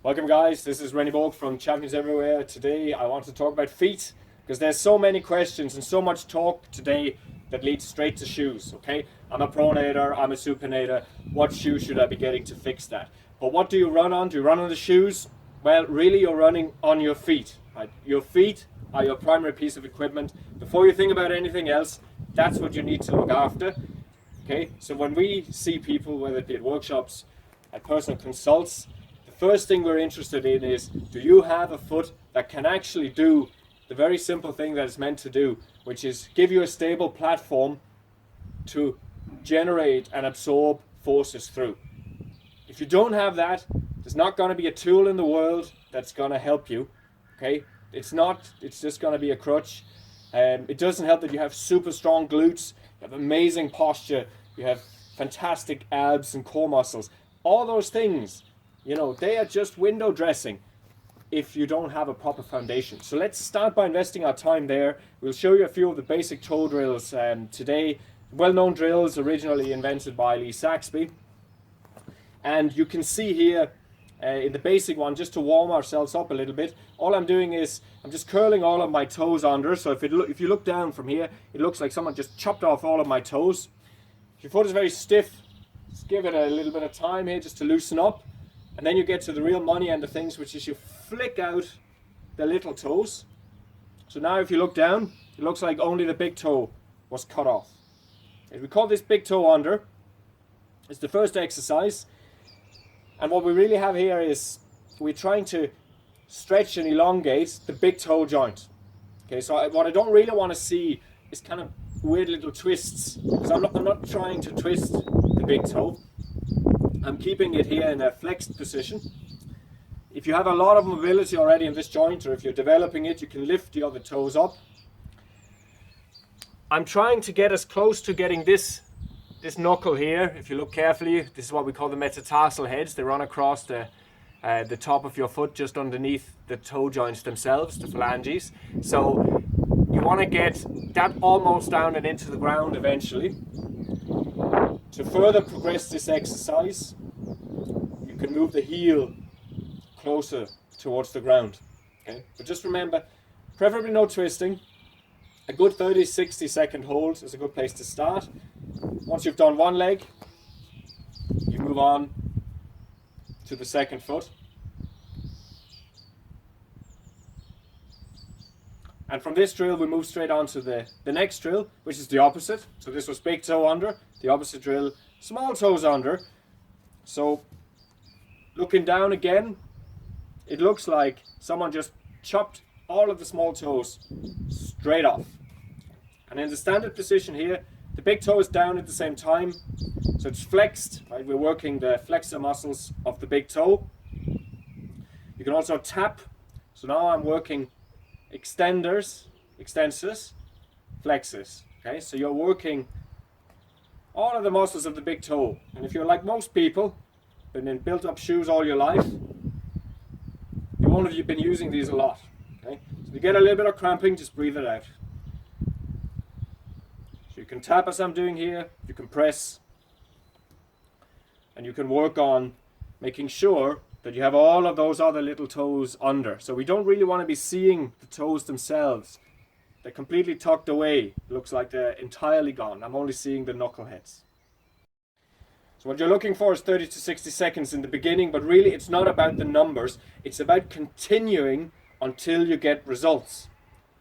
Welcome guys, this is Rene Borg from Champions Everywhere. Today I want to talk about feet because there's so many questions and so much talk today that leads straight to shoes, okay? I'm a pronator, I'm a supinator, what shoes should I be getting to fix that? But what do you run on? Do you run on the shoes? Well, really you're running on your feet, right? Your feet are your primary piece of equipment. Before you think about anything else, that's what you need to look after, okay? So when we see people, whether it be at workshops, at personal consults, first thing we're interested in is, do you have a foot that can actually do the very simple thing that it's meant to do, which is give you a stable platform to generate and absorb forces through. If you don't have that, there's not going to be a tool in the world that's going to help you, okay? It's just going to be a crutch. It doesn't help that you have super strong glutes, you have amazing posture, you have fantastic abs and core muscles. All those things, you know, they are just window dressing if you don't have a proper foundation. So let's start by investing our time there. We'll show you a few of the basic toe drills today. Well-known drills originally invented by Saxby. And you can see here in the basic one, just to warm ourselves up a little bit, all I'm doing is I'm just curling all of my toes under. So if you look down from here, it looks like someone just chopped off all of my toes. If your foot is very stiff, just give it a little bit of time here just to loosen up. And then you get to the real money end of things, which is you flick out the little toes. So now if you look down, it looks like only the big toe was cut off. And we call this big toe under. It's the first exercise. And what we really have here is we're trying to stretch and elongate the big toe joint. Okay, so what I don't really want to see is kind of weird little twists, because I'm not trying to twist the big toe. I'm keeping it here in a flexed position. If you have a lot of mobility already in this joint, or if you're developing it, you can lift the other toes up. I'm trying to get as close to getting this knuckle here. If you look carefully, this is what we call the metatarsal heads. They run across the top of your foot, just underneath the toe joints themselves, the phalanges. So you want to get that almost down and into the ground eventually. To further progress this exercise, you can move the heel closer towards the ground. Okay? But just remember, preferably no twisting. A good 30-60 second hold is a good place to start. Once you've done one leg, you move on to the second foot. And from this drill, we move straight on to the next drill, which is the opposite. So this was big toe under, the opposite drill, small toes under. So looking down again, it looks like someone just chopped all of the small toes straight off. And in the standard position here, the big toe is down at the same time. So it's flexed, right? We're working the flexor muscles of the big toe. You can also tap. So now I'm working extenders, extensors, flexors. Okay, so you're working all of the muscles of the big toe. And if you're like most people, been in built-up shoes all your life, you won't have been using these a lot. Okay, so if you get a little bit of cramping, just breathe it out. So you can tap as I'm doing here, you can press, and you can work on making sure that you have all of those other little toes under. So we don't really want to be seeing the toes themselves. They're completely tucked away. It looks like they're entirely gone. I'm only seeing the knuckleheads. So what you're looking for is 30 to 60 seconds in the beginning, but really it's not about the numbers. It's about continuing until you get results.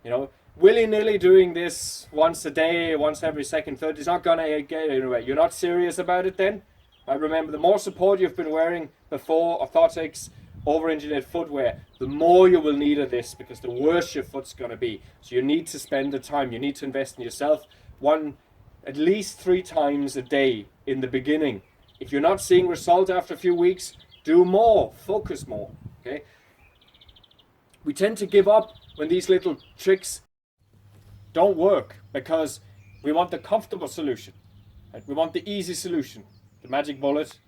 You know, willy-nilly doing this once a day, once every second, third, is not going to get anywhere. You're not serious about it then. I remember, the more support you've been wearing before, orthotics, over-engineered footwear, the more you will need of this, because the worse your foot's going to be. So you need to spend the time, you need to invest in yourself at least 3 times a day in the beginning. If you're not seeing result after a few weeks, do more, focus more. Okay? We tend to give up when these little tricks don't work, because we want the comfortable solution. Right? We want the easy solution. The magic bullet,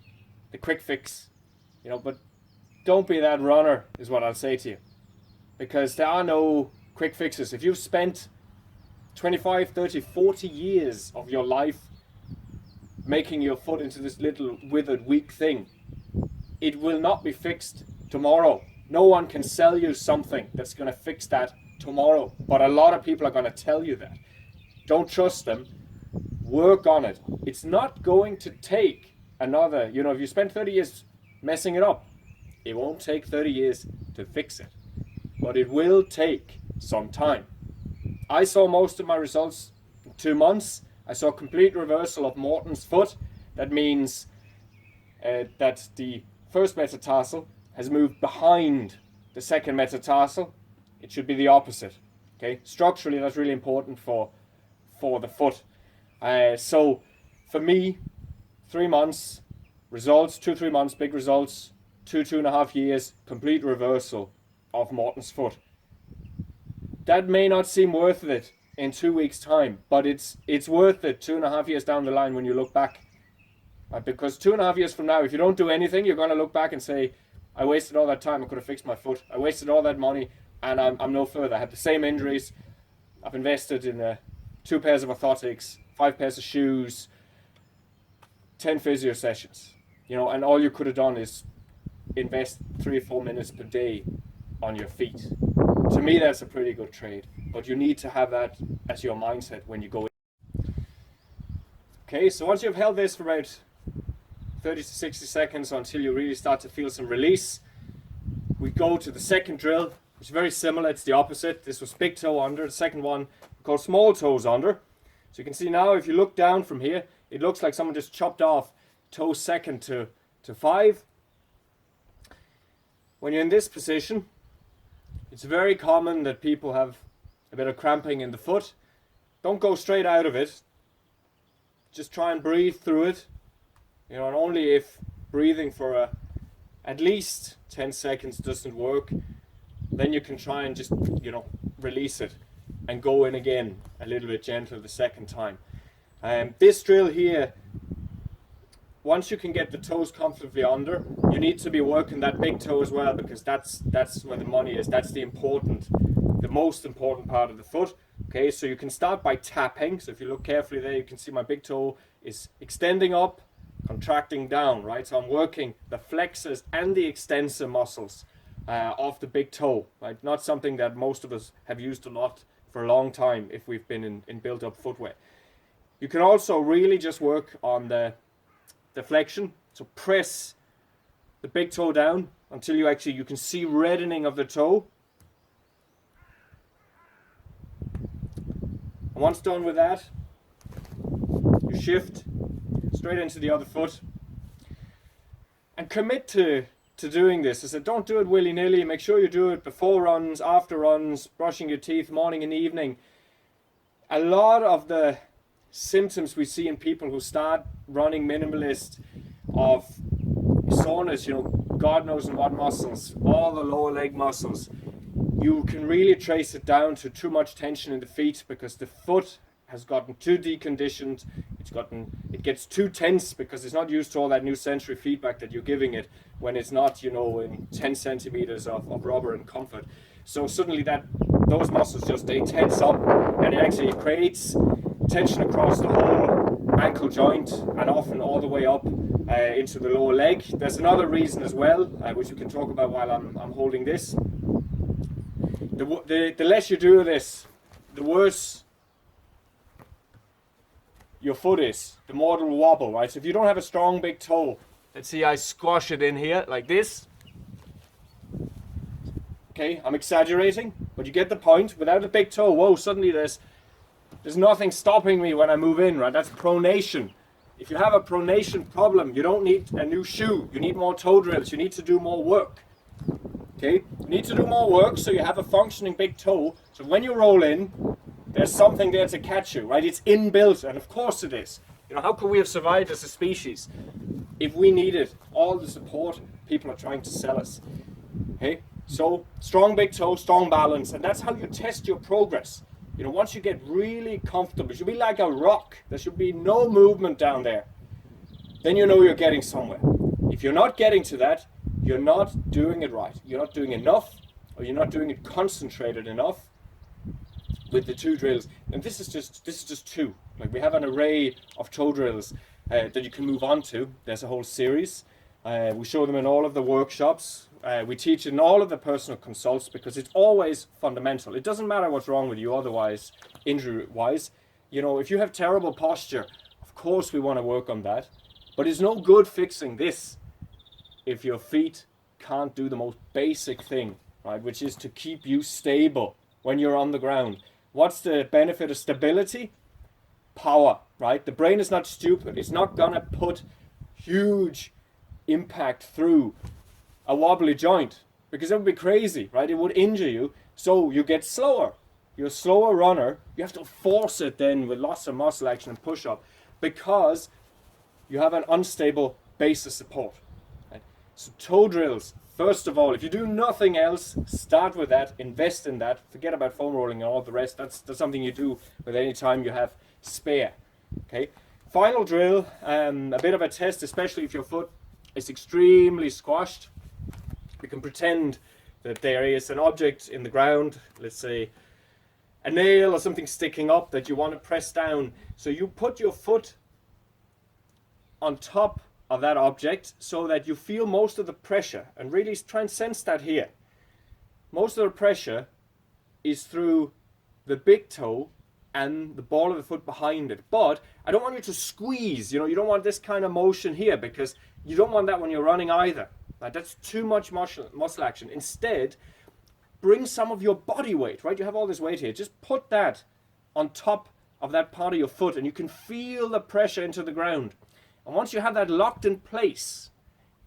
the quick fix, you know, but don't be that runner is what I'll say to you, because there are no quick fixes. If you've spent 25, 30, 40 years of your life making your foot into this little withered, weak thing, it will not be fixed tomorrow. No one can sell you something that's going to fix that tomorrow, but a lot of people are going to tell you that. Don't trust them. Work on it. It's not going to take another, if you spend 30 years messing it up, it won't take 30 years to fix it, but it will take some time. I saw most of my results in 2 months. I saw complete reversal of Morton's foot. That means that the first metatarsal has moved behind the second metatarsal. It should be the opposite. Okay, structurally that's really important for the foot. So for me, 3 months results, 2-3 months big results, 2.5 years complete reversal of Morton's foot. That may not seem worth it in 2 weeks' time, but it's worth it 2.5 years down the line when you look back. Because 2.5 years from now, if you don't do anything, you're going to look back and say, I wasted all that time, I could have fixed my foot. I wasted all that money, and I'm no further. I had the same injuries. I've invested in 2 pairs of orthotics, 5 pairs of shoes, 10 physio sessions. And all you could have done is invest 3 or 4 minutes per day on your feet. To me, that's a pretty good trade, but you need to have that as your mindset when you go in. Okay, so once you've held this for about 30 to 60 seconds until you really start to feel some release, we go to the second drill, which is very similar. It's the opposite. This was big toe under. The second one we call small toes under. So you can see now, if you look down from here, it looks like someone just chopped off toe second to 5. When you're in this position, it's very common that people have a bit of cramping in the foot. Don't go straight out of it. Just try and breathe through it. And only if breathing for at least 10 seconds doesn't work, then you can try and just, release it and go in again a little bit gentler the second time. This drill here, once you can get the toes comfortably under, you need to be working that big toe as well, because that's where the money is. That's the most important part of the foot. Okay, so you can start by tapping. So if you look carefully there, you can see my big toe is extending up, contracting down, right? So I'm working the flexors and the extensor muscles of the big toe, right? Not something that most of us have used a lot for a long time if we've been in built-up footwear. You can also really just work on the flexion. So press the big toe down until you can see reddening of the toe. And once done with that, you shift straight into the other foot and commit to doing this. I said, don't do it willy-nilly. Make sure you do it before runs, after runs, brushing your teeth, morning and evening. A lot of the symptoms we see in people who start running minimalist of soreness, God knows in what muscles, all the lower leg muscles, you can really trace it down to too much tension in the feet, because the foot has gotten too deconditioned. It gets too tense because it's not used to all that new sensory feedback that you're giving it when it's not, in 10 centimeters of rubber and comfort. So suddenly those muscles they tense up, and it actually creates tension across the whole ankle joint and often all the way up into the lower leg. There's another reason as well, which we can talk about while I'm holding this. The less you do this, the worse your foot is, the more it'll wobble, right? So if you don't have a strong big toe, let's see, I squash it in here like this. Okay, I'm exaggerating, but you get the point. Without a big toe, whoa, suddenly there's nothing stopping me when I move in, right? That's pronation. If you have a pronation problem, you don't need a new shoe. You need more toe drills. You need to do more work. Okay, you need to do more work so you have a functioning big toe. So when you roll in, there's something there to catch you, right? It's inbuilt, and of course it is. How could we have survived as a species if we needed all the support people are trying to sell us? Okay, so strong big toe, strong balance, and that's how you test your progress. Once you get really comfortable, it should be like a rock. There should be no movement down there. Then you're getting somewhere. If you're not getting to that, you're not doing it right. You're not doing enough, or you're not doing it concentrated enough with the 2 drills. And this is just 2. Like, we have an array of toe drills that you can move on to. There's a whole series. We show them in all of the workshops. We teach it in all of the personal consults because it's always fundamental. It doesn't matter what's wrong with you otherwise, injury-wise. You know, if you have terrible posture, of course we want to work on that. But it's no good fixing this if your feet can't do the most basic thing, right? Which is to keep you stable when you're on the ground. What's the benefit of stability? Power, right? The brain is not stupid. It's not gonna put huge impact through a wobbly joint because it would be crazy, right? It would injure you. So you get slower. You're a slower runner. You have to force it then with lots of muscle action and push up because you have an unstable base of support. Right? So toe drills, first of all, if you do nothing else, start with that, invest in that, forget about foam rolling and all the rest. That's something you do with any time you have spare. Okay. Final drill, a bit of a test, especially if your foot is extremely squashed. We can pretend that there is an object in the ground, let's say a nail or something sticking up that you want to press down. So you put your foot on top of that object so that you feel most of the pressure, and really try and sense that here. Most of the pressure is through the big toe and the ball of the foot behind it. But I don't want you to squeeze, you don't want this kind of motion here because you don't want that when you're running either. Right? That's too much muscle action. Instead, bring some of your body weight, right? You have all this weight here. Just put that on top of that part of your foot and you can feel the pressure into the ground. And once you have that locked in place,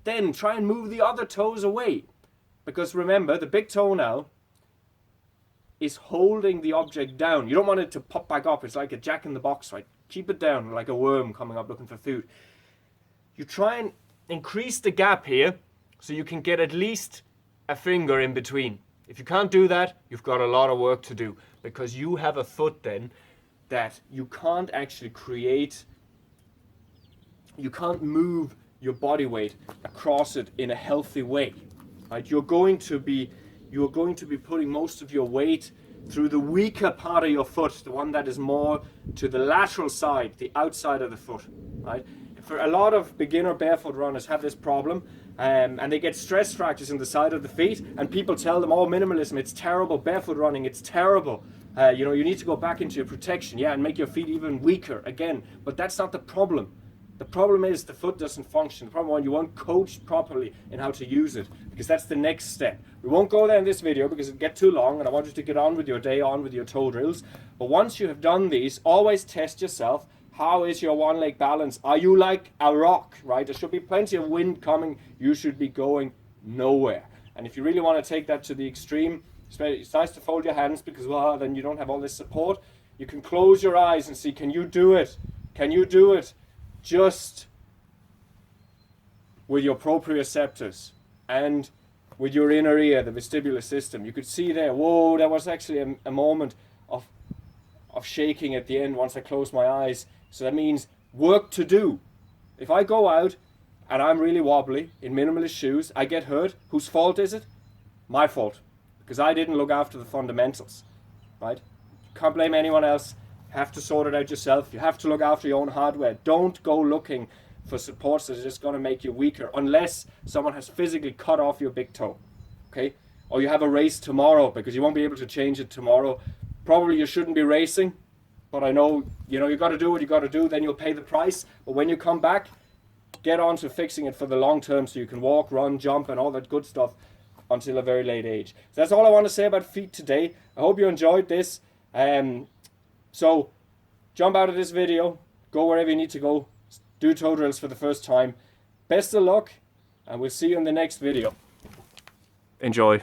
then try and move the other toes away. Because remember, the big toe now is holding the object down. You don't want it to pop back up. It's like a jack in the box, right? Keep it down like a worm coming up looking for food. You try and increase the gap here so you can get at least a finger in between. If you can't do that, you've got a lot of work to do because you have a foot then that you can't actually create. You can't move your body weight across it in a healthy way, right? You're going to be putting most of your weight through the weaker part of your foot, the one that is more to the lateral side, the outside of the foot, right? For a lot of beginner barefoot runners have this problem, and they get stress fractures in the side of the feet, and people tell them, oh, minimalism, it's terrible, barefoot running, it's terrible. You need to go back into your protection, and make your feet even weaker again. But that's not the problem. The problem is the foot doesn't function. The problem is you won't coach properly in how to use it, because that's the next step. We won't go there in this video because it'll get too long and I want you to get on with your day, on with your toe drills. But once you have done these, always test yourself. How is your one leg balance? Are you like a rock, right? There should be plenty of wind coming. You should be going nowhere. And if you really want to take that to the extreme, it's nice to fold your hands because then you don't have all this support. You can close your eyes and see, can you do it? Can you do it? Just with your proprioceptors and with your inner ear, the vestibular system. You could see there, whoa, that was actually a moment of shaking at the end once I closed my eyes. So that means work to do. If I go out and I'm really wobbly in minimalist shoes, I get hurt, whose fault is it? My fault. Because I didn't look after the fundamentals, right? Can't blame anyone else. Have to sort it out yourself. You have to look after your own hardware. Don't go looking for supports that are just going to make you weaker unless someone has physically cut off your big toe, okay? Or you have a race tomorrow because you won't be able to change it tomorrow. Probably you shouldn't be racing, but I know, you got to do what you got to do, then you'll pay the price. But when you come back, get on to fixing it for the long term so you can walk, run, jump, and all that good stuff until a very late age. So that's all I want to say about feet today. I hope you enjoyed this. So jump out of this video, go wherever you need to go, do toe drills for the first time. Best of luck, and we'll see you in the next video. Enjoy.